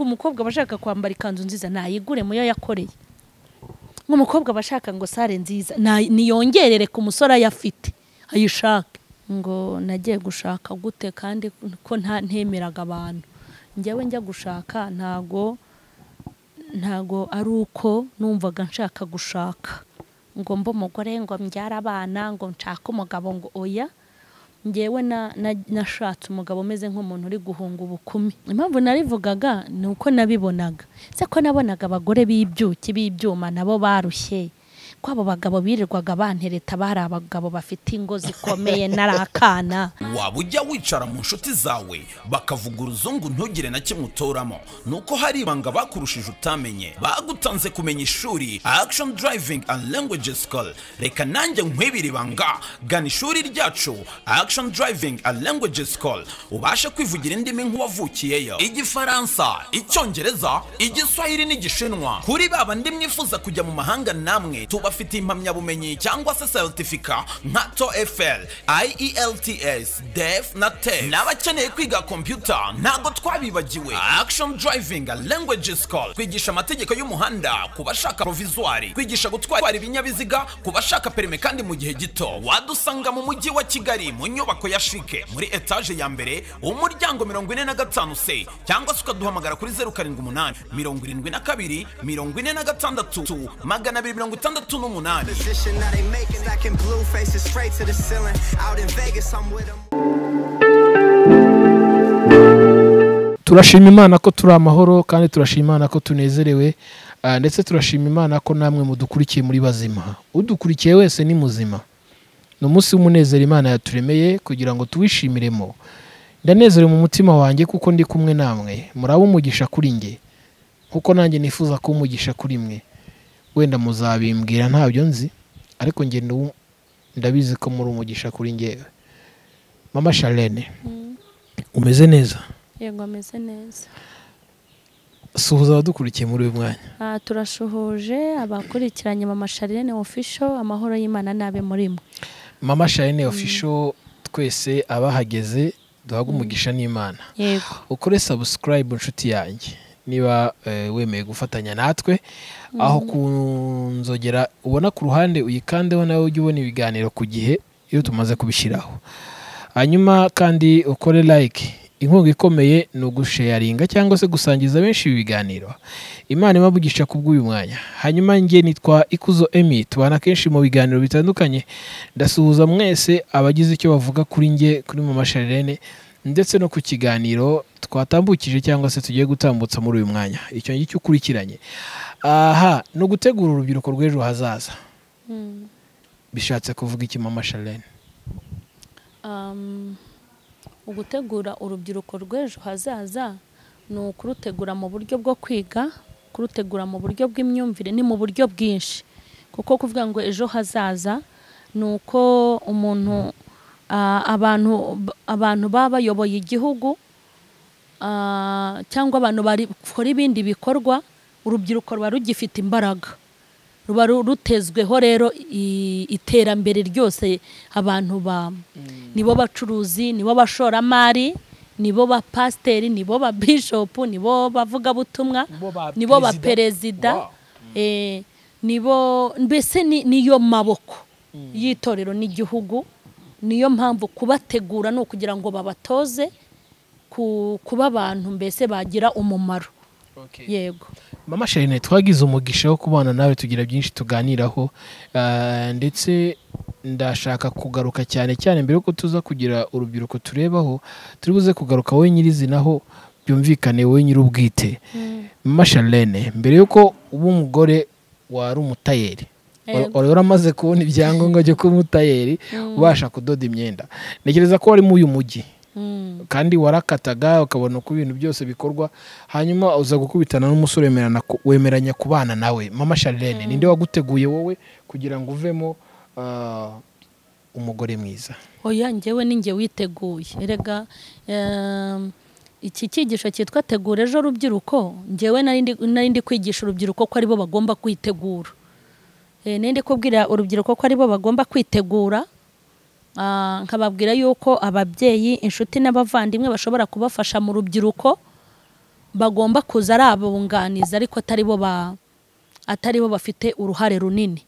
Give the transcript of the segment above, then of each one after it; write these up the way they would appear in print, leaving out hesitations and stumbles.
ngo umukobwa bashaka kwambara ikanzu nziza nayigure muyo yakoreye nk'umukobwa bashaka ngo sare nziza niyongerere ku musore ayafite ayishaka ngo nagiye gushaka gute kandi ko ntemeraga abantu njyewe njya gushaka ntago ari uko numvaga nshaka gushaka ngo mbo umugore ngo mbyara abana ngo nshaka umugabo ngo oya njyewe nashatse umugabo umeze nk'umuntu uri guhunga ubukumi. Impamvu narivugaga ni uko nabibonaga se ko nabonaga abagore b'ibyuma nabo barushye ko abo bagabo birirwaga bantereta bari abagabo bafite ingo zikomeye narakana. Waba ujya wicara mu nshuti zawe bakavuga uruzungu ntugire na kimwe utoramo nuko hari ibanga bakurushije utamenye bagutanze kumenya ishuri Action Driving and Language School. Reka nanjye nkwibira ibanga gana ishuri ryacu Action Driving and Language School ubashe kwivugira indimi nk'uwavukiyeyo Igifaransa, Icyongereza, Igiswahili n'Igishinwa. Kuri baba ndi mwifuza kujya mu mahanga namwe tubafite impamyabumenyi cyangwa se certificate nka TOEFL, IELTS, DEF na TEF. N'abakeneye kwiga computer ntago twabibagiwe. Action Driving and Language School kwigisha amategeko y'umuhanda kubashaka provisoire, kwigisha gutwara ibinyabiziga kubashaka permis kandi mu gihe gito. Wadusanga mu mujyi wa Kigali mu nyubako ya Shike muri etage ya mbere umuryango 45C cyangwa se ukaduhamagara kuri 078 72 46 268. Turashima Imana ko turi amahoro kandi turashima Imana ko tunezerewe ndetse turashima Imana ko namwe mudukurikiye muri bazima. Udukurikiye wese ni muzima. No munsi w'umunezero Imana yaturemeye kugira ngo tuwishimiremo. Ndanezerewe mu mutima wanjye kuko ndi kumwe namwe. Muraba umugisha kuri nge. Kuko nanjye nifuza ko umugisha kuri mwe. Wenda muzabimbwira ntabyo nzi ariko nge ndabizi ko muri umugisha kuri ngewe. Mama Charlene umeze neza? Yego ameze neza. Suhuza abadukurikiye muri uyu mwanya. Turashuhuje abakurikiranye Mama Charlene official amahoro y'Imana nabe muri mwe. Mama Charlene official twese abahageze duhaga umugisha n'Imana. Yego. Ukore subscribe inshuti yanjye niba wemeye gufatanya natwe aho kunzogera ubona ku ruhande uyikandeho nawe ujye ubona ibiganiro ku gihe iyo tumaze kubishiraho. Hanyuma kandi ukore like. Inkunga ikomeye no gusharinga cyangwa se gusangiza benshi ibiganiro. Imana imabugisha kubw'uyu mwanya. Hanyuma nge nitwa Ikuzo Emi tubana kenshi mu biganiro bitandukanye. Ndasuhuza mwese abagize icyo bavuga kuri nge kuri Mama Charlene ndetse no ku kiganiro twatambukije cyangwa se tugiye gutambutsa muri uyu mwanya. Icyo ngicyo ukurikiranye. No gutegura urubyiruko rw'ejo hazaza. Bishatse kuvuga iki Mama Charlene? Ugutegura urubyiruko rw'ejo hazaza ni ukurutegura mu buryo bwo kwiga, kurutegura mu buryo bw'imyumvire ni mu buryo bwinshi. Kuko kuvuga ngo ejo hazaza ni uko umuntu abantu baba bayoboye igihugu cyangwa abantu bakora ibindi bikorwa, urubyiruko ruba rugifite imbaraga, ruba rutezweho rero iterambere ryose. Abantu nibo bacuruzi, nibo bashoramari, nibo ba pasiteri, nibo ba bishop, nibo bavuga butumwa, nibo ba perezida, nibo mbese niyo maboko y'itorero n'igihugu. Niyo mpamvu kubategura no kugira ngo babatoze kuba abantu mbese bagira umumaro. Yego. Mama Charlene twagize umugisha wo kubana nawe tugira byinshi tuganiraho ndetse ndashaka kugaruka cyane mbere ko tuza kugira urubyiruko turebaho turi buze kugaruka wowe nyirizinaho byumvikane wowe nyirubwite. Mama Charlene mbere yuko uba umugore wari umutayeri wari uramaze kubona ibyangombwa byo kuba umutayeri ubasha kudoda imyenda. Nekereza ko wari mu uyu mujyi kandi warakataga ukabona uko ibintu byose bikorwa hanyuma uza gukubitana n'umusore wemeranya kubana nawe. Mama Charlene ninde waguteguye wowe kugira ngo uvemo umugore mwiza? Oya njyewe ninjye witeguye. Erega iki cyigisho cyitwa tegura ejo rubyiruko, njyewe narindi kwigisha urubyiruko ko aribo bagomba kwitegura. Nende kubwira urubyiruko ko aribo bagomba kwitegura. Nkababwira yuko ababyeyi, inshuti n'abavandimwe bashobora kubafasha mu rubyiruko bagomba kuza ari abunganiza ariko atari bo bafite uruhare runini.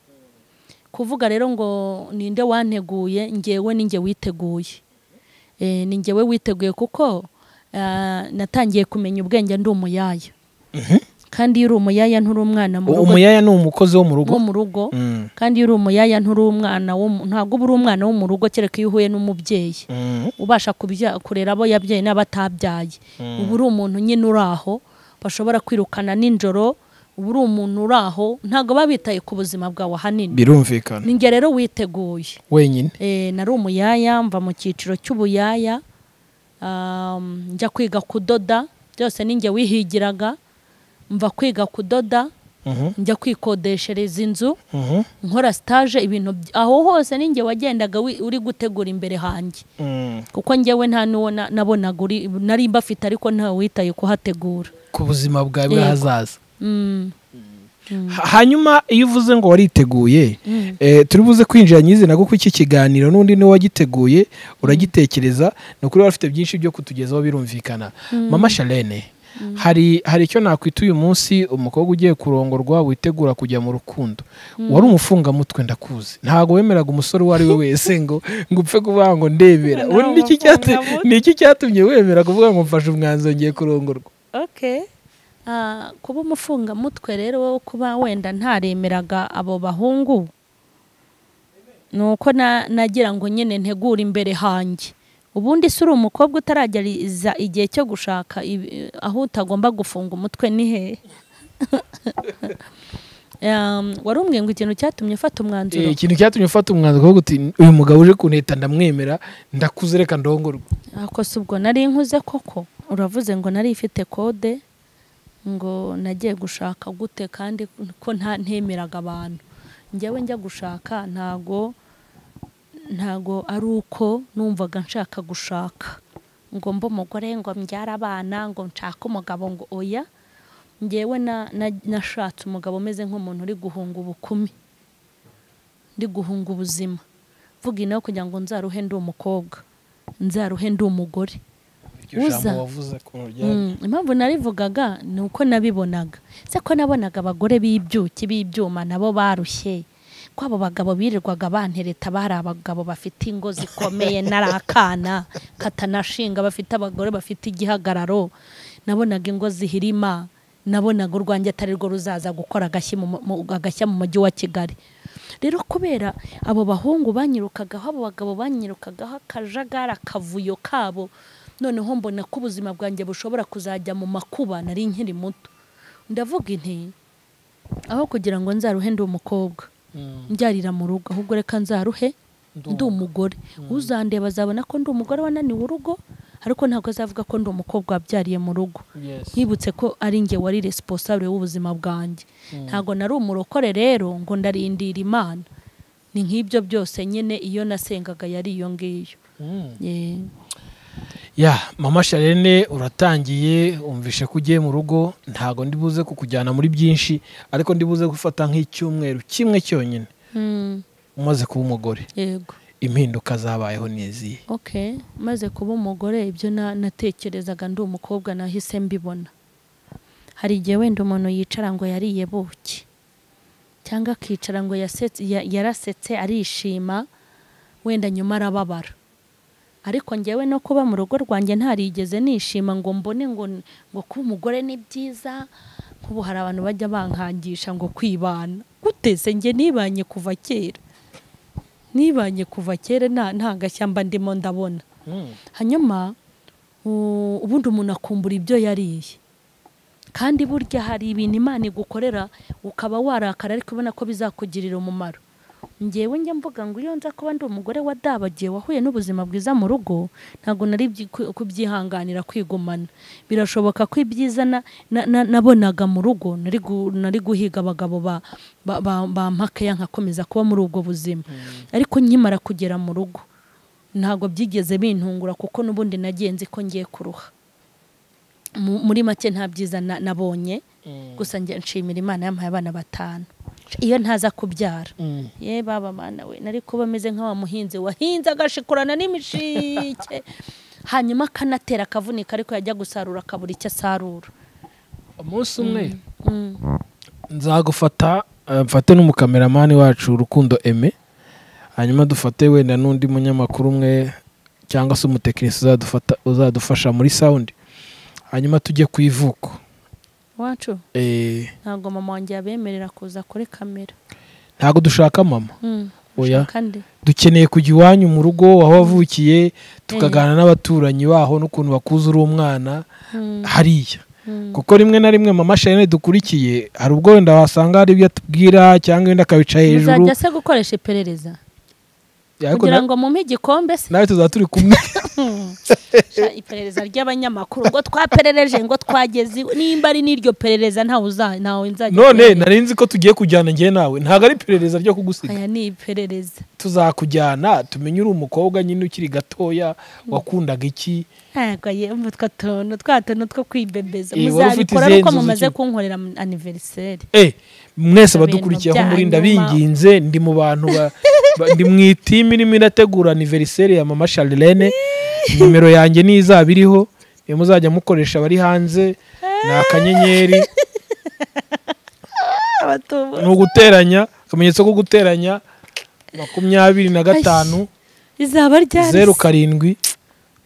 Kuvuga rero ngo ninde wanteguye, ngewe ninjye witeguye. Ni ngewe witeguye kuko natangiye kumenya ubwenge ndi umuyaya. Kandi iyo uri umuyaya nturi umwana mu rugo. Umuyaya ni umukozi wo mu rugo. Kandi iyo uri umuyaya nturi umwana ntabwo uri umwana wo mu rugo kereka iyo uhuye n'umubyeyi. Ubasha kurera abo yabyaye n'abatabyaye. Ubu uri umuntu nyine uraho bashobora kwirukana ninjoro. Ubu uri umuntu uraho ntabwo babitaye ku buzima bwawe hanini. Birumvikana. Ninjye rero witeguye. Wenyine. Nari umuyaya mva mu cyiciro cy'ubuyaya. Njya kwiga kudoda byose ninjye wihigiraga. Mva kwiga kudoda, njya kwikodeshereza inzu, nkora stage ibintu aho hose ninjye wagendaga uri gutegura imbere hanjye. Kuko njyewe nta nuwo nabonaga nari mbafite ariko nta witaye kuhategura ku buzima bwawe hazaza. Hanyuma iyo uvuze ngo wariteguye, turi buze kwinjira nyizina kuko iki kiganiro n'undi ni wagiteguye uragitekereza, no kuri bafite byinshi byo kutugezaho birumvikana. Mama Charlene, hari icyo nakwita uyu munsi umukobwa ugiye kurongorwa witegura kujya mu rukundo. Wari umufunga mutwe ndakuzi. Ntago wemeraga umusore wari we wese ngo upfe kuvuga ngo ndebera. Ni iki cyatumye wemera kuvuga ngo mfashe umwanzuro ngiye kurongorwa? Kuba umufunga mutwe rero kuba wenda ntaremeraga abo bahungu nuko nagira ngo nyine ntegura imbere hanjye. Ubundi suri umukobwa utarageriza igihe cyo gushaka aho utagomba gufunga umutwe ni he? Wari umwe ngo ikintu cyatumye ufata umwanzuro. Ikintu cyatumye ufata umwanzuro ko uti uyu mugabo uje kuneta ndamwemera ndakuze reka ndongorwa. Ako subwo nari nkuze koko. Uravuze ngo nari ifite kode ngo nagiye gushaka gute kandi ko ntemeraga abantu. Njyewe njya gushaka ntago ari uko numvaga nshaka gushaka ngo mbo umugore ngo mbyara abana ngo nshaka umugabo ngo oya. Njyewe nashatse umugabo umeze nk'umuntu uri guhunga ubukumi, ndi guhunga ubuzima. Vuga inaho kugira ngo nzaruhe ndi umukobwa, nzaruhe ndi umugore. Impamvu narivugaga ni uko nabibonaga. Se ko nabonaga abagore b'ibyuma nabo barushye. Ko abo bagabo birirwaga bantereta bari abagabo bafite ingo zikomeye narakana katanashinga bafite abagore bafite igihagararo. Nabonaga ingo zihirima, nabonaga urwanjye atari rwo ruzaza gukora agashya mu mujyi wa Kigali. Rero kubera abo bahungu banyirukagaho, abo bagabo banyirukagaho akajagara akavuyo kabo, noneho mbona ko ubuzima bwanjye bushobora kuzajya mu makuba nari nkiri muto. Ndavuga inti aho kugira ngo nzaruhe ndi umukobwa njyarira mu rugo, ahubwo reka nzaruhe ndi umugore. Uzandeba azabona ko ndi umugore wananiwe urugo, ariko ntabwo azavuga ko ndi umukobwa wabyariye mu rugo. Nkibutse ko ari njye wari responsable w'ubuzima bwanjye. Ntabwo nari umurokore rero ngo ndarindira Imana. Ni nk'ibyo byose nyine iyo nasengaga yari iyo ngiyo. Mama Charlene uratangiye umvishe ko ugiye mu rugo. Ntago ndi buze kukujyana muri byinshi, ariko ndi buze gufata nk'icyumweru kimwe cyonyine umaze kuba umugore. Yego. Impinduka zabayeho n'izihe? Maze kuba umugore ibyo natekerezaga ndi umukobwa nahise mbibona. Hari igihe wenda umuntu yicara ngo yariye buki, cyangwa akicara ngo yarasetse arishima, wenda nyuma arababara. Ariko njyewe no kuba mu rugo rwanjye ntarigeze nishima ngo mbone ngo kuba umugore ni byiza. Kubu hari abantu bajya bankangisha ngo kwibana. Gutese njye nibanye kuva kera nta gashyamba ndimo ndabona. Hanyuma ubundi umuntu akumbura ibyo yariye. Kandi burya hari ibintu Imana igukorera ukaba warakara ariko ubona ko bizakugirira umumaro. Njyewe njya mvuga ngo iyo nza kuba ndi umugore wadabagiye wahuye n'ubuzima bwiza mu rugo, ntago nari kubyihanganira kwigumana. Birashoboka ko ibyiza nabonaga mu rugo nari guhiga abagabo bampakaya nkakomeza kuba muri ubwo buzima. Ariko nkimara kugera mu rugo ntago byigeze bintungura kuko n'ubundi nagenze ko ngiye kuruha. Muri make nta byiza nabonye, gusa njye nshimira Imana yampaye abana 5. Iyo ntaza kubyara baba Mana we nari kuba ameze nk'awa muhinzi wahinze agashikurana n'imishike, hanyuma kanatera akavunika ariko yajya gusarura akabura icyo asarura. umunsi umwe nzagufata mfate n'umukameramani wacu Rukundo Aime, hanyuma dufate wenda n'undi munyamakuru umwe cyangwa se umutekinisi uzadufasha muri sound, hanyuma tujye ku ivuko wacu. Ntabwo mama wanjye yabemerera kuza kuri kamera. Ntabwo dushaka mama. Oya, kandi dukeneye kujya iwanyu mu rugo aho wavukiye, tukagana n'abaturanyi baho n'ukuntu bakuza uri umwana hariya. Kuko rimwe na rimwe mama Charlene dukurikiye, hari ubwo wenda wasanga hari ibyo atubwira cyangwa wenda akabica hejuru. Muzajya se gukoresha iperereza kugira ngo mumpe igikombe se? Nawe tuzaba turi kumwe. Iperereza ry'abanyamakuru ngo twaperereje ngo twageze, nimba ari n'iryo perereza ntawe nzajya. None narinzi ko tugiye kujyana ngiye nawe, ntago ari perereza ryo kugusiga. Aya ni iperereza. Tuzakujyana tumenye uri umukobwa nyine ukiri gatoya wakundaga iki. Yego yemwe twatono two kwibebeza. Muzabikora uko mumaze kunkorera anniversaire. Mwese badukurikiye aho muri ndabinginze, ndi mu bantu ndi mu itimi irimo irategura anniversaire ya mama Charlene. Nimero yanjye nizabiriho, iyo muzajya mukoresha bari hanze na akanyenyeri ni uguteranya, akamenyetso ko guteranya 25 izaba ryari 07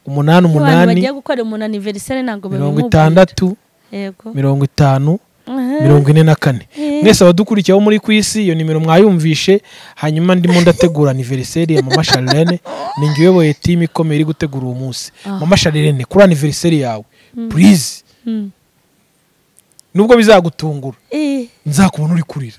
88 bagiye gukora umuntu anniversaire ntabwo babimubwira. 60 yego 50 44. Mwese abadukurikiye aho muri kwisi, iyo nimero mwayumvishe, hanyuma ndimo ndategura anniversaire ya mama Charlene. Ninjye uyoboye team ikomeye iri gutegura uwo munsi. Mama Charlene, kuri anniversaire yawe please, nubwo bizagutungura nzakubona uri kurira.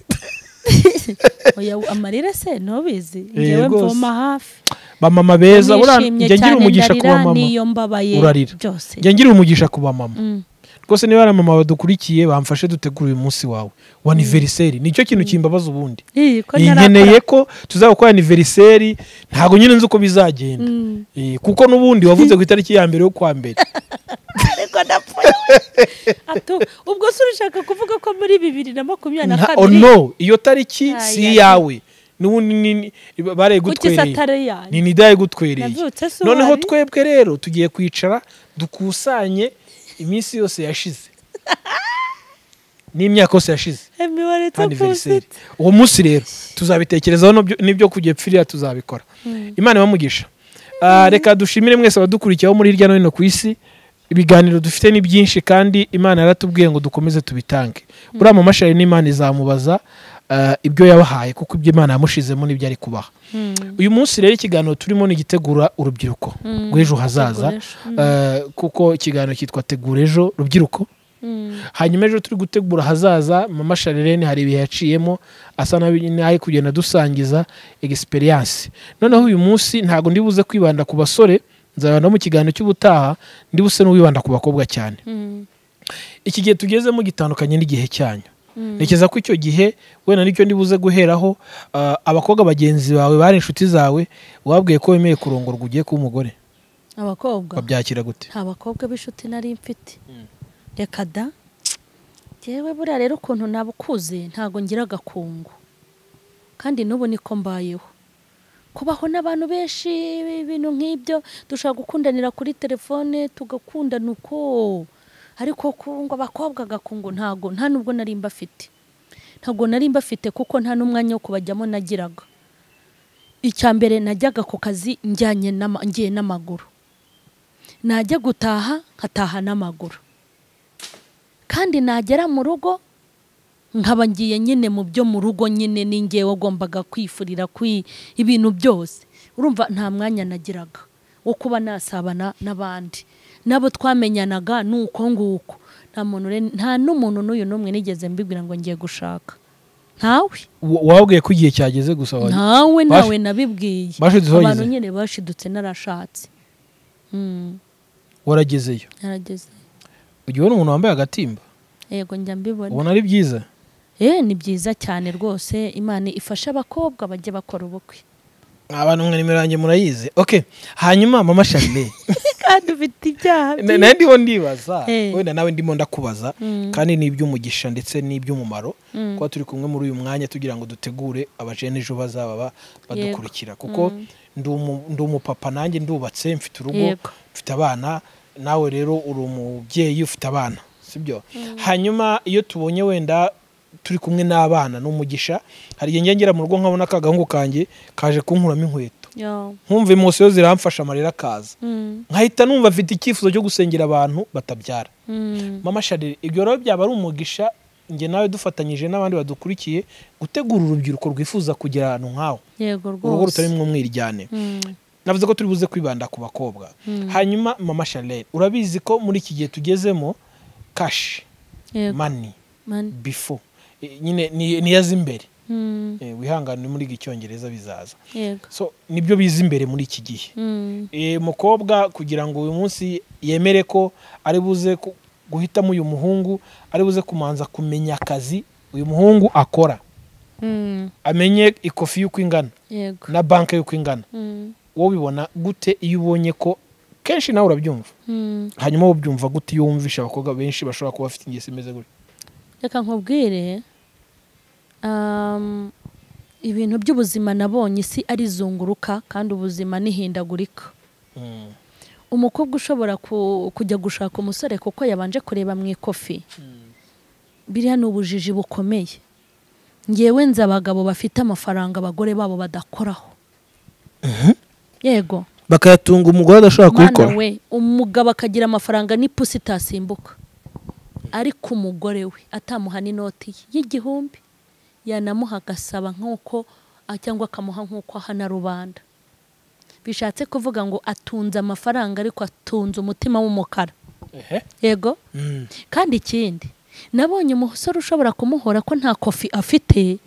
Oya amarira se nobizi, ngewe mvoma hafi. Bamama beza njye ngira umugisha kuba mama. Niyo mbabaye byose. Njye ngira umugisha kuba mama. Kose niba ari mama badukurikiye bamfashe dutegura uyu munsi wawe wa anniversaire. Nicyo kintu kimbabaza ubundi. Nkeneye ko tuzakora anniversaire, ntago nyine nzi uko bizagenda. Kuko nubundi wavuze ku itariki ya mbere yo kwa mbere. Ariko ndapfuye. Ubwo se urashaka kuvuga ko muri 2022? Oh no, iyo tariki si yawe. Nubundi bare gutwereye. Ni nidaye gutwereye. Noneho twebwe rero tugiye kwicara dukusanye iminsi yose yashize n'imyaka yose yashize anniversaire. Uwo munsi rero tuzabitekerezaho n'ibyo kugepfirira tuzabikora. Imana ibamugisha. Reka dushimire mwese abadukurikiyeho muri hirya no hino ku isi. Ibiganiro dufite ni byinshi kandi Imana yaratubwiye ngo dukomeze tubitange. Buriya mama Charlene Imana izamubaza ibyo yabahaye, kuko ibyo Imana yamushizemo n'ibyo ari kubaha. Uyu munsi rero ikiganiro turimo ni gitegura urubyiruko rw'ejo hazaza, kuko ikiganiro cyitwa tegura ejo rubyiruko. Hanyuma ejo turi gutegura hazaza mama Charlene hari ibihe yaciyemo, asa nabi kugenda dusangiza experience. Noneho uyu munsi ntago ndibuze kwibanda ku basore, nzabana mu kiganiro cy'ubutaha ndibuse n'uwibanda ku bakobwa cyane. Iki gihe tugezemo gitandukanye n'igihe cyanyu. Nekeza ko icyo gihe wena nicyo ndibuze guheraho. Abakobwa bagenzi bawe bari inshuti zawe, wabwiye ko wemeye kurongorwa ugiye kuba umugore. Abakobwa babyakira gute? Abakobwa b'inshuti nari mfite. Reka da, jewe buriya rero ukuntu nabukuze ntago ngira gakungu, kandi n'ubu niko mbayeho. Kubaho n'abantu benshi ibintu nk'ibyo, dushaka gukundanira kuri telefone tugakundana uko, ariko ngo abakobwa gakungu nta nubwo nari mbafite. Ntago nari mbafite kuko nta n'umwanya wo kubajyamo nagiraga. Icyambere najyaga ku kazi ngiye n'amaguru, najya gutaha nkataha n'amaguru, kandi nagera mu rugo nkaba ngiye nyine mu byo mu rugo nyine ninjye wagombaga kwifurira ibintu byose. Urumva nta mwanya nagiraga wo kuba nasabana n'abandi, nabo twamenyanaga nuko nguko. Nta n'umuntu n'uyu n'umwe nigeze mbibwira ngo ngiye gushaka. Ntawe. Wabwiye ko igihe cyageze gusa waje? Ntawe nabibwiye. Abantu nyine bashidutse narashatse. Waragezeyo? Narageze. Ugiye ubona umuntu wambaye agatimba? Yego njya mbibona. Ubona ari byiza? Ni byiza cyane rwose. Imana ifasha abakobwa bajye bakora ubukwe. Abantu mwe nimero yanjye murayize. Okay, hanyuma mama Charlene kandi ufite ibyaha. Nandiho ndibaza, wenda nawe ndimo ndakubaza, kandi ni iby'umugisha ndetse ni iby'umumaro kuba turi kumwe muri uyu mwanya tugira ngo dutegure abajene ejo bazaba badukurikira. Kuko ndi umupapa nanjye ndubatse, mfite urugo, mfite abana. Nawe rero uri umubyeyi ufite abana, sibyo hanyuma iyo tubonye wenda turi kumwe n'abana n'umugisha hari igihe ngera mu rugo nkabona akagahungu kanjye kaje kunkuramo inkweto nkumva emotion ziramfasha amarira kaza nkahita numva afite icyifuzo cyo gusengera abantu batabyara mama Charlene ibyo rero byaba ari umugisha nge nawe dufatanyije n'abandi badukurikiye gutegura urubyiruko rwifuza kugira ahantu nkaho yego rwose urugo rutarimo mwiryane navuze ko turi buze kwibanda ku bakobwa hanyuma mama Charlene urabizi ko muri iki gihe tugezemo cash money before nyine ni yaza imbere wihangane muri icyongereza bizaza so nibyo biza imbere muri iki gihe mukobwa kugira ngo uyu munsi yemere ko ari buze guhitamo uyu muhungu ari buze kumanza kumenya akazi uyu muhungu akora amenye ikofi y'uko ingana na banki y'uko ingana wowe ubibona gute iyo ubonye ko kenshi nawe urabyumva hanyuma wowe ubyumva gute iyo wumvisha abakobwa benshi bashobora kuba bafite ingeso imeze gutya reka nkubwire ibintu by'ubuzima nabonye isi ari zunguruka kandi ubuzima nihindagurika umukobwa ushobora kujya gushaka umusore kuko yabanje kureba mu ikofi biriya ni ubujiji bukomeye ngewe nzi abagabo bafite amafaranga abagore babo badakoraho yego bakayatunga umugore adashobora kubikora umugabo akagira amafaranga n'ipusi itasimbuka ariko umugore we atamuha n'inoti y'igihumbi yanamuha agasaba nk'uko cyangwa akamuha nk'uko ahana rubanda bishatse kuvuga ngo atunze amafaranga ariko atunze umutima w'umukara yego kandi ikindi nabonye umusore ushobora kumuhora ko nta kofi afite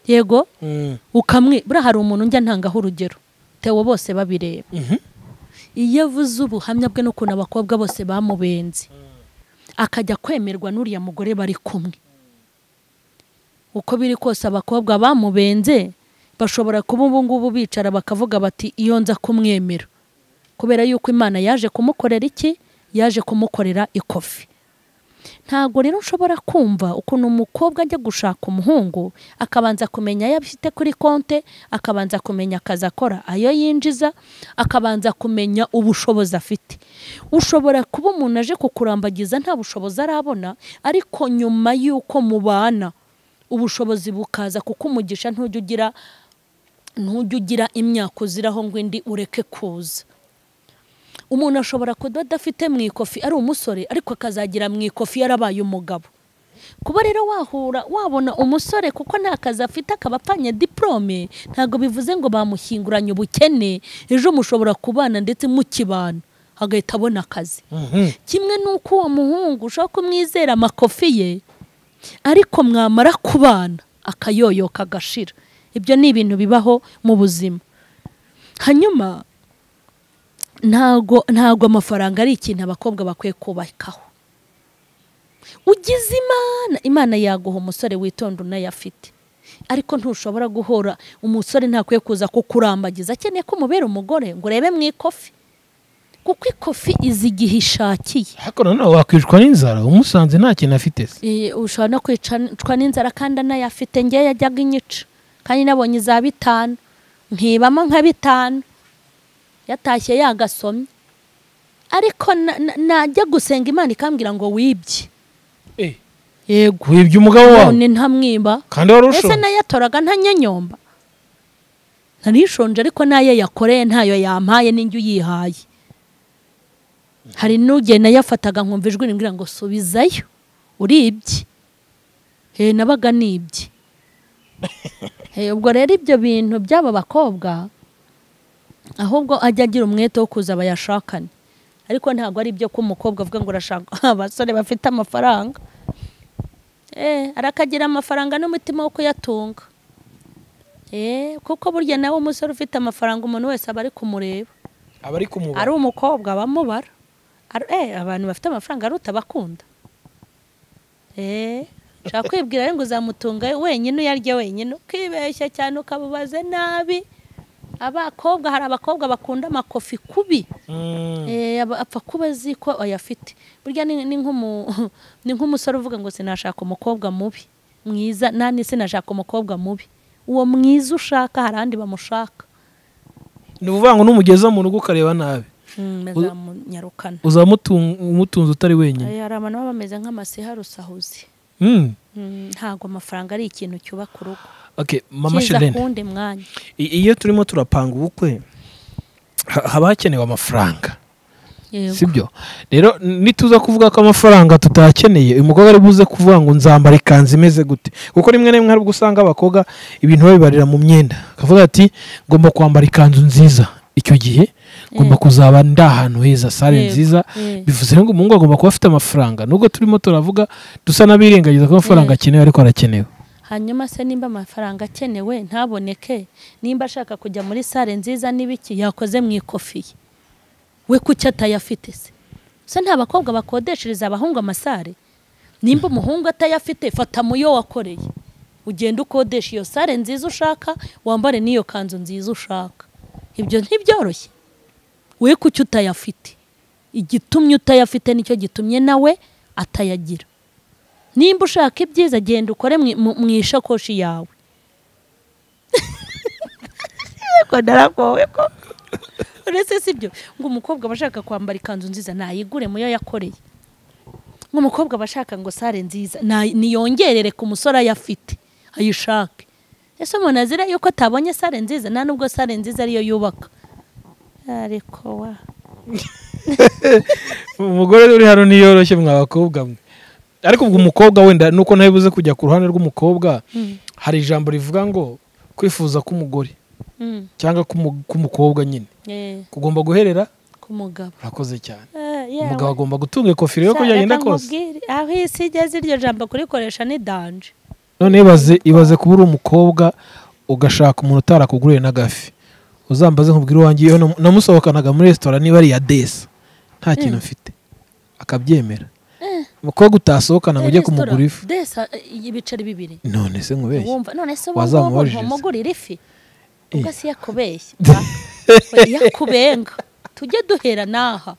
yego buriya hari umuntu njya ntangaho urugero tewe bose babireba iyo avuze ubuhamya bwe n'ukuntu abakobwa bose bamubenze akajya kwemerwa n'uriya mugore bari kumwe uko biri kose abakobwa bamubenze bashobora kuba ubu ngubu bicara bakavuga bati iyo nza kumwemera kubera yuko Imana yaje kumukorera iki yaje kumukorera ikofi ntago rero ushobora kumva ukuntu umukobwa ajya gushaka umuhungu akabanza kumenya ayo afite kuri konte akabanza kumenya akazi akora ayo yinjiza akabanza kumenya ubushobozi afite ushobora kuba umuntu aje kukurambagiza nta bushobozi arabona ariko nyuma yuko mubana ubushobozi bukaza kuko umugisha ntujya ugira imyaka uziraho ngo indi ureke kuza umuntu ashobora kudoda afite mu ikofi ari umusore ariko akazagira mu ikofi yarabaye umugabo kuba rero wabona umusore kuko nta kazi afite akaba apanye diplome ntago bivuze ngo bamushyinguranye ubukene ejo mushobora kubana ndetse mukibana agahita abona akazi kimwe nuko uwo muhungu ushobora kumwizera amakofi ye ariko mwamara kubana akayoyoka agashira ibyo ni ibintu bibaho mu buzima hanyuma ntago amafaranga ari ikintu abakobwa bakwiye kubakaho ugize Imana yaguha umusore witonda unayafite ariko ntushobora guhora umusore ntakwiye kuza kukurambagiza akeneye ko umubera umugore ngo urebe mu ikofi kuko ikofi izi igihe ishakiye ariko noneho wakwicwa n'inzara umusanze nta kintu afite ushobora no kwicwa n'inzara kandi anayafite ngewe yajyaga inyica kandi nabonye za 5 nkibamo nka 5 yatashye yagasomye ariko najya gusenga Imana ikambwira ngo wibye yego wibye umugabo wawe none ntamwiba kandi warusho ese nayatoraga ntanyanyomba narishonje ariko naye yakoreye ntayo yampaye n'injyu yihaye hari n'ugenda yafataga nkumva ijwi rimbwira ngo subizayo uribye nabaga nibye ubwo rero ibyo bintu by'aba bakobwa ahubwo ajya agira umwete wo kuza bayashakane ariko ntabwo ari byo ko umukobwa avuga ngo urashaka abasore bafite amafaranga arakagira amafaranga n'umutima wo kuyatunga kuko burya nawe umusore ufite amafaranga umuntu wese aba ari kumureba ari umukobwa bamubara abantu bafite amafaranga ari utabakunda ushaka kwibwira ngo uzamutunga wenyine uyarya wenyine ukibeshya cyane ukabubaze nabi abakobwa hari abakobwa bakunda amakofi kubi apfa kuba azi ko ayafite burya ni nk'umusore uvuga ngo sinashaka umukobwa mubi mwiza nani sinashaka umukobwa mubi uwo mwiza ushaka hari andi bamushaka ni ukuvuga ngo n'umugeza mu rugo ukareba nabi bazamunyarukana uzamutunze utari wenyine. hari abantu baba bameze nk'amasiha rusahuzi. Ntago amafaranga ari ikintu cyubaka urugo. Okay, Mama Charlene, iyo turimo turapanga ubukwe haba hakenewe amafaranga, sibyo? Rero nituza kuvuga ko amafaranga tutakeneye, uyu mukobwa ari buze kuvuga ngo nzambara ikanzu imeze gute, kuko rimwe na rimwe hari gusanga abakobwa ibintu babibarira mu myenda, akavuga ati ngomba kwambara ikanzu nziza, icyo gihe ngomba kuzaba ndahantu heza, sare nziza, bivuze ngo umuntu agomba kuba afite amafaranga. Nubwo turimo turavuga dusa nabirengagiza ko amafaranga akenewe, ariko arakenewe. Hanyuma se nimba amafaranga akenewe ntaboneke, nimba ashaka kujya muri sare nziza n'ibiki yakoze mu ikofiye, we kuki atayafite se nta bakobwa bakodeshereza abahungu amasare? Nimba umuhungu atayafite, fata muyo wakoreye ugenda ukodesha iyo sare nziza ushaka, wambare n'iyo kanzu nziza ushaka. Ibyo ntibyoroshye. We kuki utayafite? Igitumye utayafite nicyo gitumye nawe atayagira. Nimba ushaka ibyiza, genda ukore mu ishakoshi yawe. Ko darakowe ko uretse sibyo ngo umukobwa bashaka kwambara ikanzu nziza nayigure muyo yakoreye. Ngo umukobwa bashaka ngo sare nziza niyongerere ku musore ayafite ayishake. Ese umuntu azira yuko atabonye sare nziza, nta nubwo sare nziza ariyo yubaka. Ariko wa umugore uri hano niyoroshye mwa bakobwa mwe. Ariko ubwo umukobwa wenda nuko ntabibuze kujya ku ruhande rw'umukobwa, hari ijambo rivuga ngo kwifuza k'umugore cyangwa k'umukobwa nyine kugomba guherera ku mugabo. Urakoze cyane. Umugabo agomba gutunga ikofero yo kugenda kose. Aho isi igeze iryo jambo kurikoresha ni danje. None ibaze kuba uri umukobwa ugashaka umuntu utarakuguriye n'agafi, uzambaze nkubwira uwangiye iyo namusohokanaga muri restaurant niba ari ya Desa nta kintu mfite akabyemera. Umukobwa utasohokana ngo ujye kumugura ifi Desa ibiceri bibiri. None se nkubeshye, wumva none se wamugurira ifi ugasi yakubeshya yakubenga tujye duhera naha.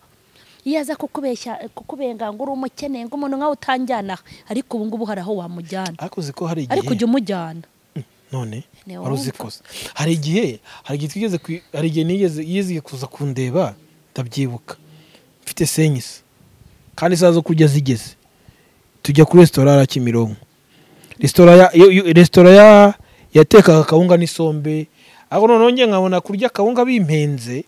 Iyaza kukubenga ngo uri umukene ngo umuntu nkawe utanjyana, ariko ubu ngubu hari aho wamujyana. Ariko uzi ko hari igihe, ariko ujye umujyana. None waruzi ko hari igihe nigeze kuza kundeba, ndabyibuka mfite senyisa kandi sazo kujya zigeze, tujya kuri restaurant ya Kimironko. Restaurant yatekaga kawunga n'isombe, aho none nge nkabona kurya kawunga bimpenze.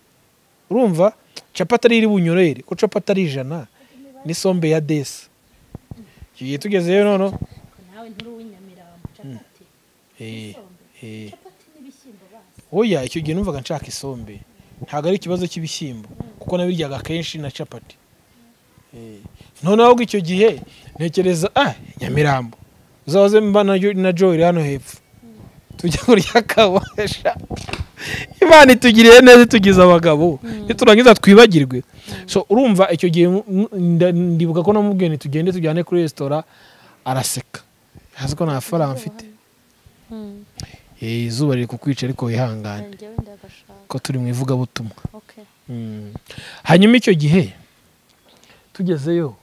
Urumva capati ari bunyorere ko capati ari 100 n'isombe ya Desa. Kigiye tugezeyo none nawe nturi w'inyamirambo capati. Capati n'ibishyimbo basi. Oya icyo gihe numvaga nshaka isombe, ntago ari ikibazo cy'ibishyimbo kuko nabiryaga kenshi na capati. None ahubwo icyo gihe ntekereza Nyamirambo uzaze mba na Joy hano hepfo tujya kurya kabasha. Imana itugiriye neza, tugize abagabo niturangiza twibagirwe. So urumva icyo gihe ndibuka ko namubwiye tugende tujyane kuri restaurant, araseka hazi ko nta faranga mfite. Izuba riri kukwica ariko wihangane ko turi mu ivuga butumwa. Hanyuma icyo gihe tugezeyo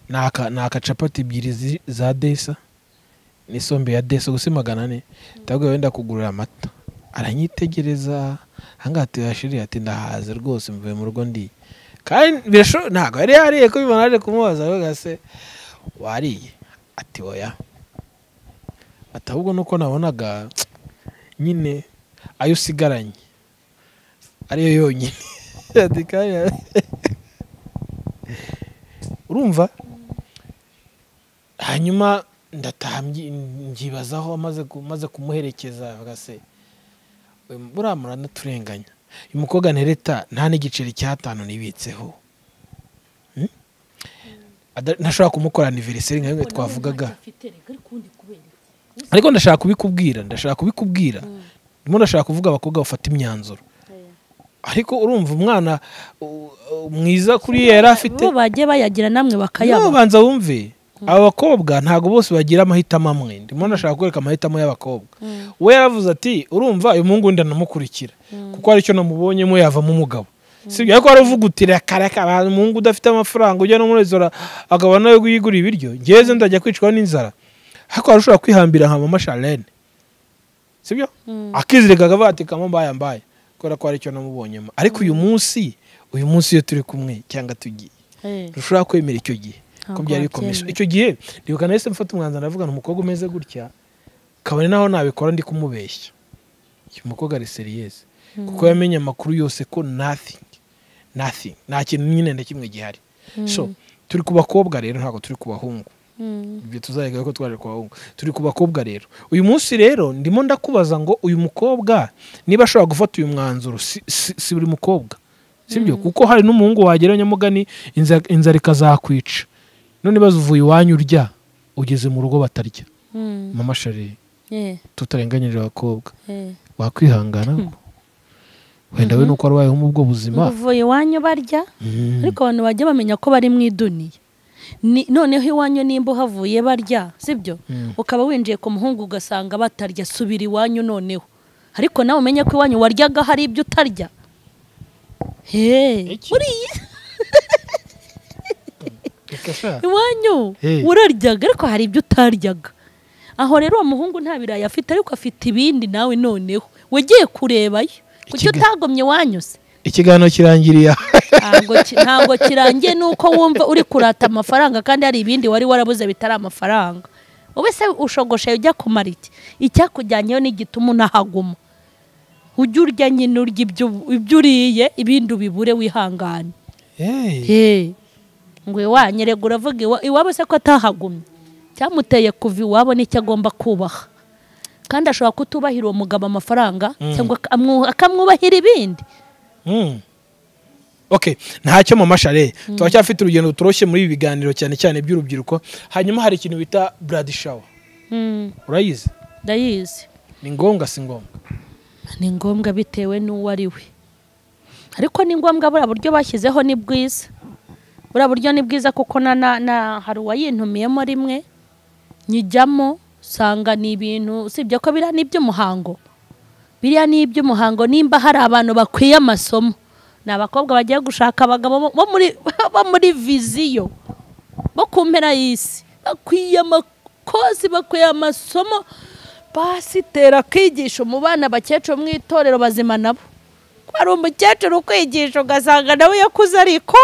naka capati 2 za Desa n'isombe ya Desa gusa 400. Ndabwo wenda kugurira amata, aranyitegereza hangati yashiri ati ndahaze rwose mvuye mu rugo ndi. Kandi birasho ntago yari yariye ko bibona aje kumubaza bagase wariye ati oya. Atabwo nuko nabonaga nyine ayo sigaranye ariyo yonyine. Adikaya urumva. Hanyuma ndatambye ngibazaho maze kumuherekeza bagase buramura naturenganya. Uyu mukobwa nereta nta n'igiceri cya 5 nibitseho. Ntashobora kumukora anniversaire nka twavugaga, ariko ndashaka kubikubwira ndimo ndashaka kuvuga abakobwa bafata imyanzuro. Ariko urumva umwana mwiza kuri yera afite bo bagiye bayagira namwe bakayaba. No banza wumve abakobwa ntago bose bagira amahitamo amwe. Ndimo ndashaka kwereka amahitamo y'abakobwa. We yaravuze ati urumva uyu mungu ndanamukurikira kuko ari cyo namubonyemo yavamo umugabo. Sibyo ariko aravuga utira karaka mungu udafite amafaranga ujya no muri zora akaba nayo kuyigura ibiryo, ngeze ndajya kwicwa n'inzara. Ariko arashobora kwihambira nka Mama Charlene. Sibyo akizirega akavuga ati kama mbaye kubera ko ari cyo namubonyemo. Ariko uyu munsi uyu munsi iyo turi kumwe cyangwa tugiye ntushobora kwemera icyo gihe ko byari bikomeye icyo gihe ndibuka nahise mfata umwanzuro ndavuga umukobwa umeze gutya kabone naho nabikora ndi kumubeshya uyu mukobwa ari serious kuko yamenye amakuru yose ko nothing nta kintu nyine na kimwe gihari so turi ku bakobwa rero ntabwo turi ku bahungu ibyo tuzareka ko twaje ku bahungu turi ku bakobwa rero uyu munsi rero ndimo ndakubaza ngo uyu mukobwa niba ashobora gufata uyu mwanzuro si buri mukobwa sibyo kuko hari n'umuhungu wagera nyamugani inzara ikazakwica none baza uvuye iwanyu urya ugeze mu rugo batarya mama Charlene tutarenganyije abakobwa wakwihangana wenda we nuko arwayeho mu bwo buzima uvuye iwanyu barya ariko abantu bajya bamenya ko bari mu iduniya noneho iwanyu nimba uhavuye barya sibyo ukaba winjiye ku muhungu ugasanga batarya subira iwanyu noneho ariko nawe umenye ko iwanyu waryaga hari ibyo utarya iwanyu uraryaga ariko hari ibyo utaryaga aho rero uwo muhungu nta birayi afite ariko afite ibindi nawe noneho wagiye kurebayo kuki utagomye wanyuze ikiganiro kirangiriye ntabwo kirangiye nuko wumva uri kurata amafaranga kandi hari ibindi wari warabuze bitari amafaranga wowe se ushogoshe ujya kumara iki icyakujyanyeyo n'igituma unahaguma ujya urya nyine urya ibyo uriye ibindi ubibure wihangane ngo iwanyerega uravuga iwabo se ko atahagumye cyamuteye kuva iwabo n'icyo agomba kubaha kandi ashobora kutubahira uwo mugabo amafaranga cyangwa akamwubahira ibindi okay ntacyo mama Charlene turacyafite urugendo turoshye muri ibi biganiro cyane cyane by'urubyiruko hanyuma hari ikintu bita blood shower urayizi ndayizi ni ngombwa si ngombwa ni ngombwa bitewe n'uwo ari we ariko ni ngombwa buriya buryo bashyizeho ni bwiza buriya buryo ni bwiza kuko hari uwayintumiyemo rimwe nyijyamo usanga ni ibintu usibye ko biriya ni iby'umuhango nimba hari abantu bakwiye amasomo ni abakobwa bagiye gushaka abagabo bo muri viziyo bo ku mpera y'isi bakwiye amakozi bakwiye amasomo pasitera kwigisha mu bana bakecuru mu itorero bazima nabo hari umukecuru ukwigisha ugasanga nawe yakuze ariko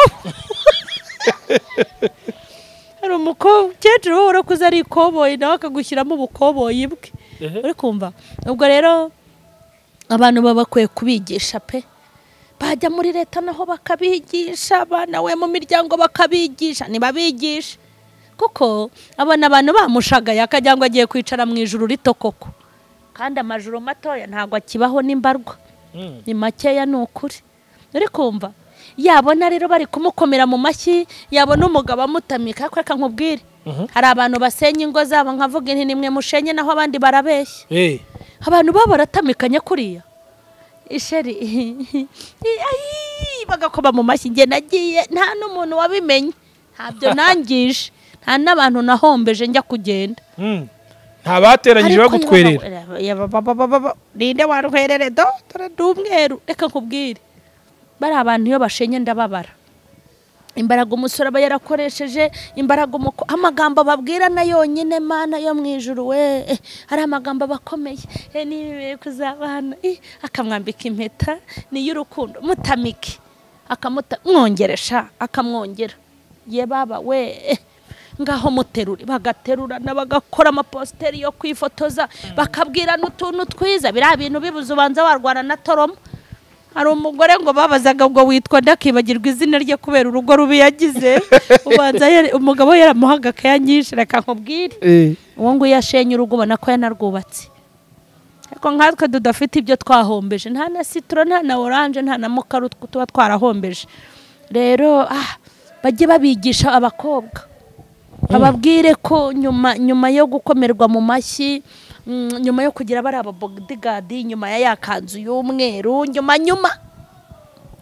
hari umukecuru wowe urakuze ari ikoboyi nawe akagushyiramo ubukoboyi bwe uri kumva ubwo rero abantu baba bakwiye kubigisha pe bajya muri leta naho bakabigisha abana we mu miryango bakabigisha ntibabigishe kuko abona abantu bamushagaye akajya ngo agiye kwicara mu ijuru rito koko kandi amajuru matoya ntabwo akibaho n'imbarwa ni makeya ni ukuri uri kumva yabona rero bari kumukomera mu mashyi yabona umugabo amutamika reka nkubwire hari abantu basenya ingo zabo nkavuga inti nimwe mushenye naho abandi barabeshya abantu baba baratamikanye kuriya isheri bagakoma mu mashyi njye nagiye nta n'umuntu wabimenye ntabyo nangije nta n'abantu nahombeje njya kugenda nta bateranyije bagutwerera ninde warwerere dore ndumweru reka nkubwire bari abantu iyo bashenye ndababara imbaraga umusore aba yarakoresheje imbaraga amagambo babwira na yonyine mana yo mu ijuru we hari amagambo bakomeye nibe kuzabana akamwambika impeta ni y'urukundo mutamike mwongeresha akamwongera ye baba we ngaho muterure bagaterurana bagakora amaposteri yo kwifotoza bakabwira n'utuntu twiza biriya bintu bibuze ubanza warwana na toromo hari umugore ngo babazaga ngo witwa ndakibagirwa izina rye kubera urugo rubi yagize ubanza umugabo yaramuhaga akayanyishe reka nkubwire uwo ngo yashenye urugo ubona ko yanarwubatse ariko nkatwe tudafite ibyo twahombeje nta na citron nta na orange nta na mukaru tuba twarahombeje rero bajye babigisha abakobwa bababwire ko nyuma yo gukomerwa mu mashyi nyuma yo kugira bari ababodigadi nyuma ya yakanzu y'umweru nyuma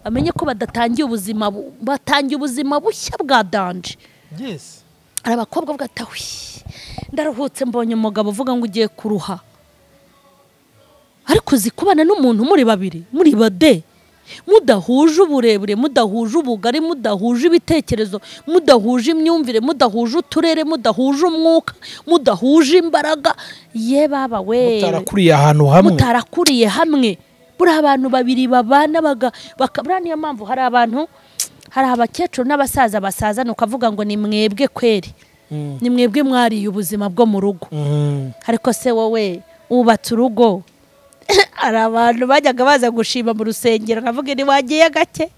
amenye ko badatangiye ubuzima batangiye ubuzima bushya bwa danje hari abakobwa bwatawi ndaruhutse mbonye umugabo uvuga ngo ugiye kuruha ariko uzi kubana n'umuntu muri babiri muri bade mudahuje uburebure mudahuje ubugari mudahuje ibitekerezo mudahuje imyumvire mudahuje uturere mudahuje umwuka mudahuje imbaraga ye baba we mutarakuriye ahantu hamwe buri abantu babiri babana bakabura. Niyo mpamvu hari abantu, hari abakecuru n'abasaza basazana ukavuga ngo ni mwebwe kweri, ni mwebwe mwariye ubuzima bwo mu rugo. Ariko se wowe wubatse urugo, hari abantu bajyaga baza gushima mu rusengero, nkavuga ni wagiye gake.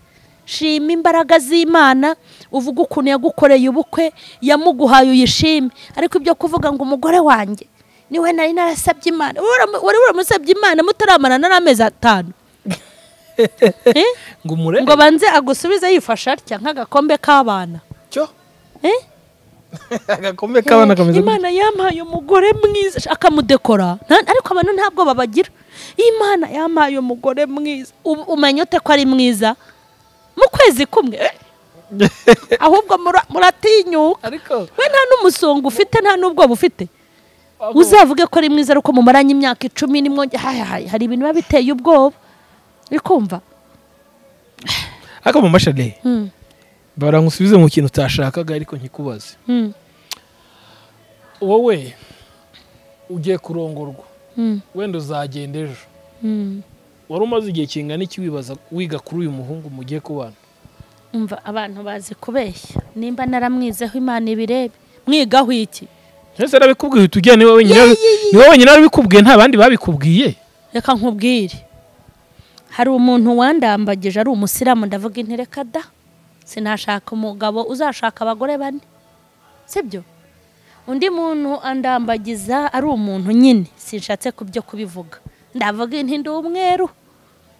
Shima imbaraga z'Imana, uvuga ukuntu yagukoreye ubukwe, yamuguhaye uyishime. Ariko ibyo kuvuga ngo umugore wanjye niwe nari narasabye Imana, wari uramusabye Imana mutaramarana n'amezi 5 ngo banze agusubize yifasha atya nk'agakombe k'abana cyo agakombe k'abana kameze. Imana yampaye umugore mwiza akamudekora, ariko abantu ntabwo babagira. Imana yampaye umugore mwiza, umenya ute ko ari mwiza mu kwezi kumwe? Ahubwo muratinyuka, ariko we nta n'umusongo ufite, nta n'ubwo bufite. Uzavuge ko ari mwiza ariko mumaranye imyaka 10 nimwe, hari ibintu biba biteye ubwoba. Bikumva aka Mama Charlene barangusubize mu kintu utashakaga ariko nkikubaze. Wowe ugiye kurongorwa, wenda uzagenda ejo, wari umaze igihe kingana iki wiga kuri uyu muhungu mugiye kubana? Umva, abantu bazi kubeshya. Nimba naramwizeho Imana ibirebe, mwigaho iki? Ese arabikubwiye tujya ni wowe wenyine arabikubwiye, nta bandi babikubwiye? Reka nkubwire, hari umuntu wandambagije ari umusiramu, ndavuga inti reka da, sinashaka umugabo uzashaka abagore 4, sibyo? Undi muntu andambagiza ari umuntu nyine sinshatse kubyo kubivuga, ndavuga inti ndi umweru,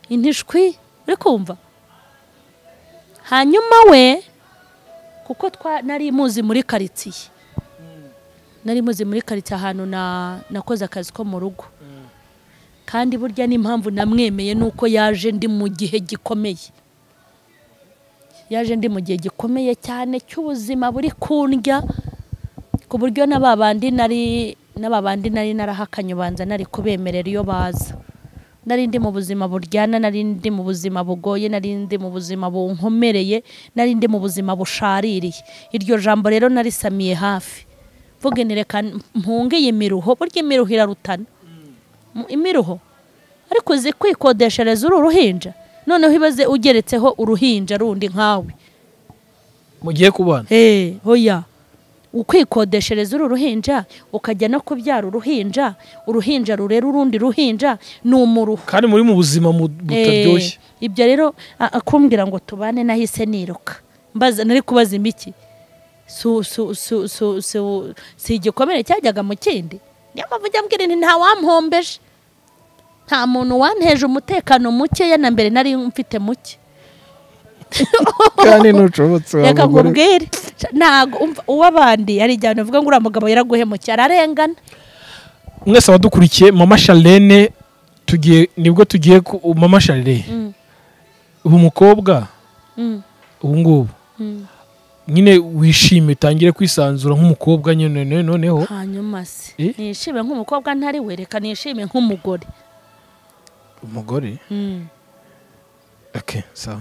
intishwi, uri kumva? Hanyuma we kuko nari muzi muri karitsiye, ahantu nakoze akazi ko mu rugo. Kandi burya n'impamvu namwemeye nuko yaje ndi mu gihe gikomeye, cyane cy'ubuzima buri kundya, ku buryo n'ababandi nari narahakanye ubanza nari kubemerera iyo baza. Nari ndi mu buzima buryana, nari ndi mu buzima bugoye, nari ndi mu buzima bunkomereye, nari ndi mu buzima bushaririye. Iryo jambo rero narisamiye hafi, vuga ni reka mpunge imiruho. Burya imiruho irarutana, imiruho ariko uzi kwikodeshereza uruhinja, noneho ibaze ugeretseho uruhinja rundi nkawe mugiye kubana. Hoya ukwikodeshereza uruhinja ukajya no kubyara uruhinja rurera urundi ruhinja ni umuruho, kandi muri mu buzima butaryoshye. Ibyo rero akumbwira ngo tubane, nahise niruka mbaza, nari kubaza imiki si igikomere cyajyaga mu kindi. Niyo mpamvu njya mbwira nti nta wampombeje, nta muntu wanteje umutekano muke, na mbere nari mfite muke. Kandi nucobotse wa reka nkubwire, ntago uwabandi ari cyane uvuga ngo uramugabo yaraguhemukiye, ararengana. Mwese abadukurikiye, Mama Charlene nibwo tugiye Mama Charlene ubu mukobwa ubu ngubu nyine wishime, utangire kwisanzura nk'umukobwa nyine. Noneho hanyuma se nishime nk'umukobwa ntari we, reka nishime nk'umugore. Umugore? Okay, sawa.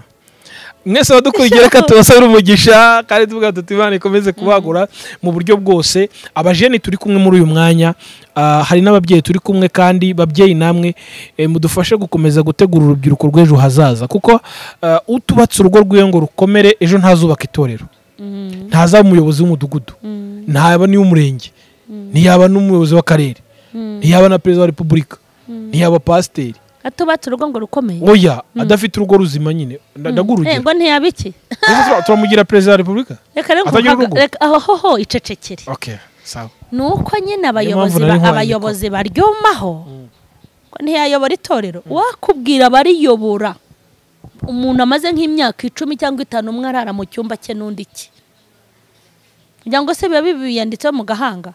Mwese badukurikiye, reka tubasabire umugisha kandi tuvuga tuti Imana ikomeze kubagura mu buryo bwose. Abajeni turi kumwe muri uyu mwanya, hari n'ababyeyi turi kumwe, kandi babyeyi namwe mudufashe gukomeza gutegura urubyiruko rw'ejo hazaza, kuko utubatse urugo rw'iyo ngo rukomere, ejo ntazubaka itorero, ntazaba umuyobozi w'umudugudu, ntaba n'iy'umurenge, ntiyaba n'umuyobozi w'akarere, ntiyaba na perezida wa repubulika, ntiyaba pasiteri. Atubatse urugo ngo rukomeye? Oya, adafite urugo ruzima nyine. Ndagurugera. Ngo ntiyabiki? Turamugira perezida wa repubulika? Reka aho icecekere. Okay, sawa. Nuko nyine abayobozi baryumaho ko ntiyayobora itorero. Wakubwira bariyobora umuntu amaze nk'imyaka 10 cyangwa 5 umwe arara mu cyumba cye n'undi iki, kugira ngo se biba bibiyanditseho mu gahanga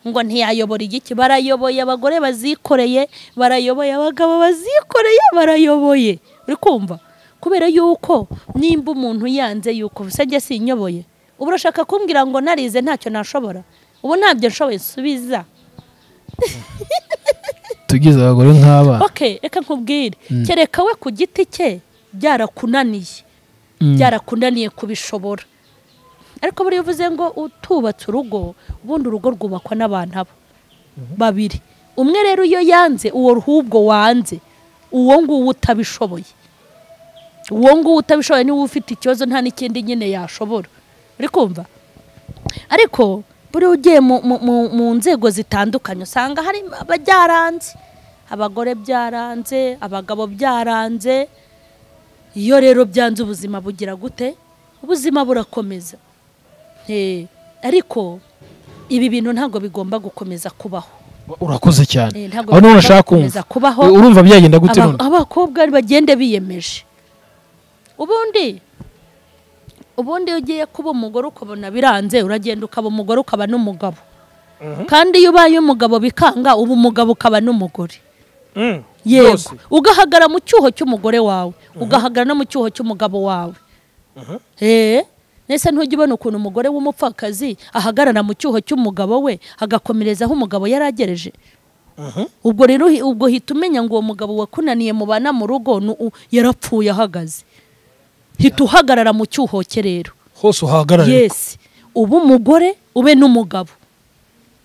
ngo ntiyayobora igiki. Barayoboye abagore bazikoreye, barayoboye abagabo bazikoreye, barayoboye. Uri kumva? Kubera yuko nimba umuntu yanze yuko usajye sinyoboye, ubu urashaka kumbwira ngo narize ntacyo nashobora? Ubu ntabyo nshoboye, subiza. Tugize abagore nk'aba. Okay, reka nkubwire, kereka we ku giti cye byarakunaniye kubishobora. Ariko buri uvuze ngo utubatse urugo, ubundi urugo rwubakwa n'abantu babiri. Umwe rero iyo yanze, uwo ruhubwo wanze uwo nguwo utabishoboye niwe ufite ikibazo nta n'ikindi nyine yashobora uri kumva ariko buri ugiye mu nzego zitandukanye usanga hari abajyaranze abagore byaranze abagabo byaranze iyo rero byanze ubuzima bugira gute ubuzima burakomeza ariko ibi bintu ntabwo bigomba gukomeza kubaho urakoze cyane aho niho nashaka kumva urumva byagenda gute none abakobwa bagende biyemeje ubundi ugiye kuba umugore ukabona biranze uragenda ukaba umugore ukaba n'umugabo kandi iyo ubaye umugabo bikanga uba umugabo ukaba n'umugore yego ugahagara mu cyuho cy'umugore wawe ugahagara no mu cyuho cy'umugabo wawe nese ntujya ubona ukuntu umugore w'umupfakazi ahagarara mu cyuho cy'umugabo we agakomerezaho umugabo yaragereje ubwo rero ubwo hita umenya ngo uwo mugabo wakunaniye mubana mu rugo yarapfuye ahagaze hita uhagarara mu cyuho cye rero hose uhagarare yes ubu umugore ube n'umugabo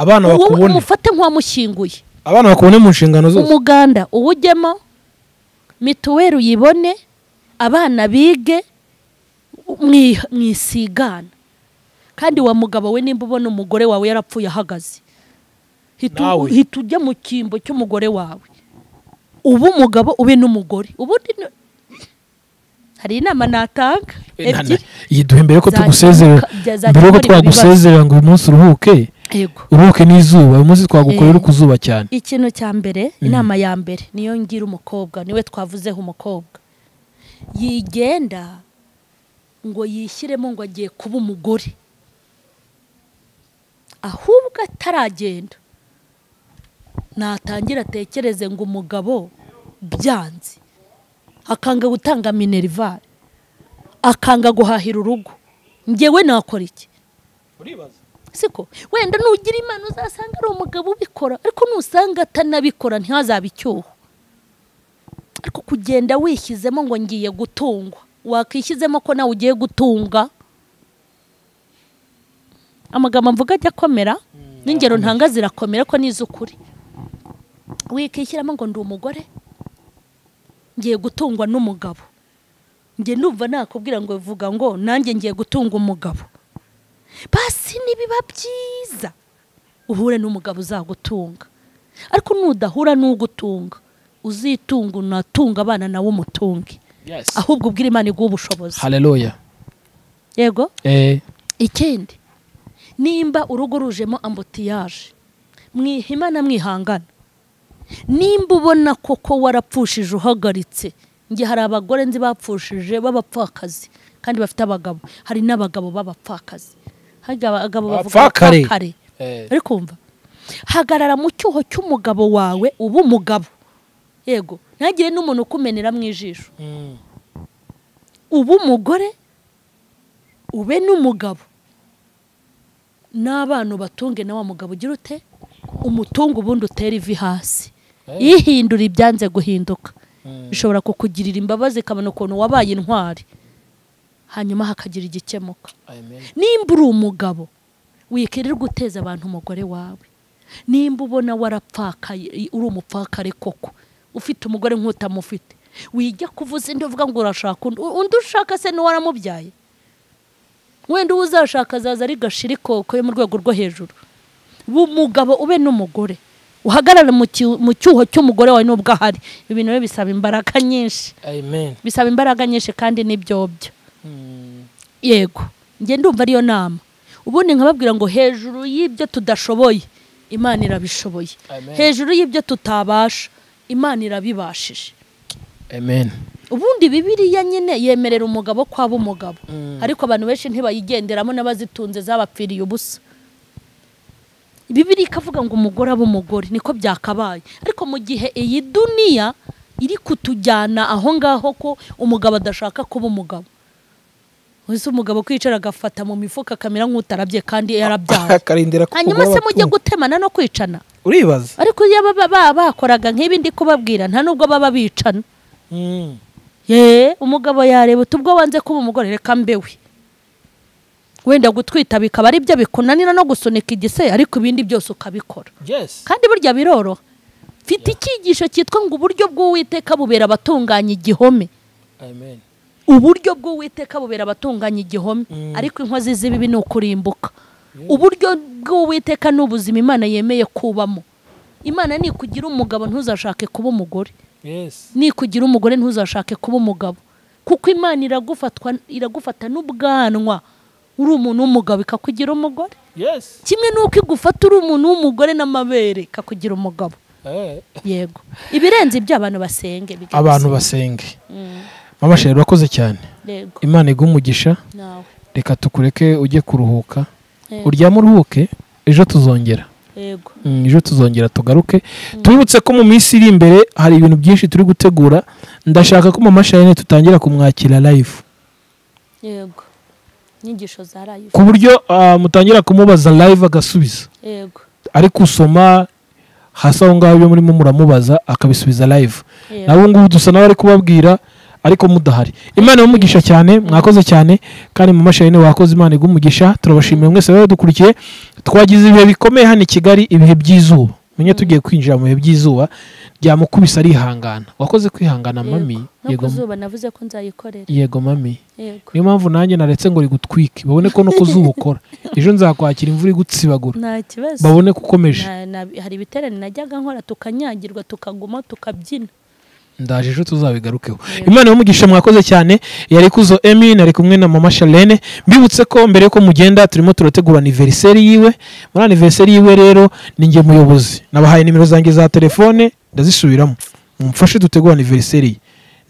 abana bakubone umufate nk'uwamushyinguye abana bakubone mu nshingano zose umuganda uwujyemo mituweli uyibone abana bige mwisigana kandi wa mugabo we nimba ubona umugore wawe yarapfuye ahagaze hita ujya mu cyimbo cy'umugore wawe ubu umugabo ube n'umugore ubundi hari inama natanga iyi duhe mbere ko tugusezerera mbere ko twagusezerera ngo uyu munsi uruhuke uruhuke n'izuba uyu munsi twagukorera ku zuba cyane ikintu cya mbere inama ya mbere niyo ngira umukobwa niwe twavuzeho umukobwa yigenda ngo yishyiremo ngo agiye kuba umugore ahubwo ataragenda natangira atekereze ngo umugabo byanze akanga gutanga minerivare akanga guhahira urugo njyewe nakora iki uribaza siko wenda nugira imana uzasanga ari umugabo ubikora ariko nusanga atanabikora ntihazabe icyuho ariko kugenda wishyizemo ngo ngiye gutungwa wakishyizemo ko nawe ugiye gutunga amagambo mvuga ajya akomera n'ingero ntanga zirakomera ko n'iz'ukuri wikishyiramo ngo ndi umugore ngiye gutungwa n'umugabo ngiye numva nakubwira ngo vuga ngo nanjye ngiye gutunga umugabo basi nibiba byiza uhure n'umugabo uzagutunga ariko nudahura n'ugutunga uzitunga unatunga abana nawe umutunge ahubwo ubwira Imana iguha ubushobozi haleluya yego ikindi nimba urugo rujemo ambutiyaje mwihimana mwihangana nimba ubona koko warapfushije uhagaritse nge hari abagore nzi bapfushije b'abapfakazi kandi bafite abagabo hari n'abagabo b'abapfakazi hari abagabo bavuga kare ariko kumva hagarara mu cyuho cy'umugabo wawe uba umugabo yego ntagire n'umuntu ukumenera mu ijisho uba umugore ube n'umugabo n'abana batunge na wa mugabo ugira ute umutungo ubundi utera ivi hasi ihindura ibyanze guhinduka bishobora kukugirira imbabazi ikabona ukuntu wabaye intwari hanyuma hakagira igikemuka nimba uri umugabo wikirirwa guteza abantu umugore wawe nimba ubona warapfakaye uri umupfakare koko ufite umugore nk'utamufite wijya kuvuza indi uvuga ngo urashaka undi ushaka se n'uwaramubyaye wenda uzashaka azaza ari gashiri koko yo mu rwego rwo hejuru umugabo ube n'umugore uhagarara mu cyuho cy'umugore wawe n'ubwo ahari ibintu bisaba imbaraga nyinshi bisaba imbaraga nyinshi kandi n'ibyobyo yego njye ndumva ariyo nama ubundi nkababwira ngo hejuru y'ibyo tudashoboye Imana irabishoboye hejuru y'ibyo tutabasha Imana irabibashije ubundi Bibiliya nyine yemerera umugabo kwaba umugabo ariko abantu benshi ntibayigenderamo n'abazitunze zabapfiriye ubusa Bibiliya ikavuga ngo umugore aba umugore niko byakabaye ariko mu gihe iyi duniya iri kutujyana aho ngaho ko umugabo adashaka kuba umugabo wese umugabo kwicara agafata mu mifuka kamera nk'utarabye kandi yarabyaye hanyuma se mujye gutemana no kwicana uribaza ariko iyo bakoraga nk'ibi ndi kubabwira nta nubwo baba bicana umugabo yareba ubwo wanze kuba umugore reka mbewe wenda gutwita bikaba ari byo bikunanira no gusunika igise ariko ibindi byose ukabikora kandi burya biroroha mfite icyigisho cyitwa ngo uburyo bw'Uwiteka bubera abatunganya igihome. Amen. Uburyo bw'Uwiteka bubera abatunganya igihome, ariko inkozi z'ibibi ni ukurimbuka. Uburyo bw'Uwiteka n'ubuzima Imana yemeye kubamo. Imana ni kugira umugabo ntuzashake kuba umugore. Ni kugira umugore ntuzashake kuba umugabo. Kuko Imana iragufata n'ubwanwa uri umuntu w'umugabo ikakugira umugore. Kimwe nuko igufata uri umuntu w'umugore n'amabere ikakugira umugabo. Yego. Ibirenze ibyo abantu basenge. Abantu basenge. Mama Charlene urakoze cyane. Imana igumugisha. Reka tukureke ujye kuruhuka. Uryama uruhuke, ejo tuzongera. Yego. Ejo tuzongera tugaruke. Tubibutse ko mu minsi iri imbere hari ibintu byinshi turi gutegura. Ndashaka ko Mama Charlene tutangira kumwakira live. Yego. Inyigisho za live. Ku buryo mutangira kumubaza live agasubiza. Yego. Ariko usoma hasa aho ngaho murimo muramubaza akabisubiza live. Nabo ngubu dusa nawe ari kubabwira ariko mudahari. Imana y'umugisha cyane, mwakoze cyane kandi Mama Charlene wakoze. Imana igumugisha. Turabashimiye mwese bari dukurikiye. Twagize ibihe bikomeye hano i Kigali, ibihe by'izuba. Munye tugiye kwinjira mu bihe by'izuba, ryamukubisa arihangana. Wakoze kwihangana mami. Yego zuba navuze ko nzayikorera. Yego mami. Niyo mpamvu nanjye naretse ngo rigutwike babone ko no kuzuba ukora. Ejo nzakwakira imvura igutsibagura. Nta kibazo. Babone kukomeje. Hari ibiterane najyaga nkora tukanyagirwa tukaguma tukabyina. Ndaje ejo tuzabigarukeho. Imana y'umugisha mwakoze cyane. Yari kuzo Emi nari kumwe na Mama Charlene. Mbibutse ko mbere ko mugenda turimo turategura anniversaire yiwe. Muri anniversaire yiwe rero ninjye muyobozi. Nabahaye nimero zanjye za telefone ndazisubiramo. Mumfashe dutegura anniversaire ye.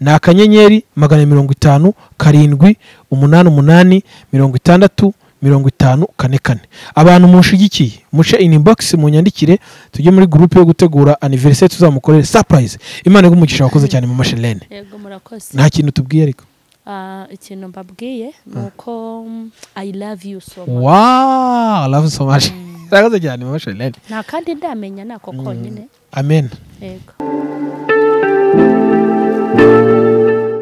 Na akanyenyeri 550 7 88 60 54. Abantu mushigikiye muce inbox munyandikire tujye muri groupe yo gutegura anniversaire tuzamukorera surprise. Imana igumugisha wakoze cyane Mama Charlene. Yego murakoze. Nta kintu tubwiye ariko ikintu mbabwiye nuko I love you so much. Wow, I love you so much. Murakoze cyane Mama Charlene. Nta kandi ndamenya nako konyine. Amen. Yego.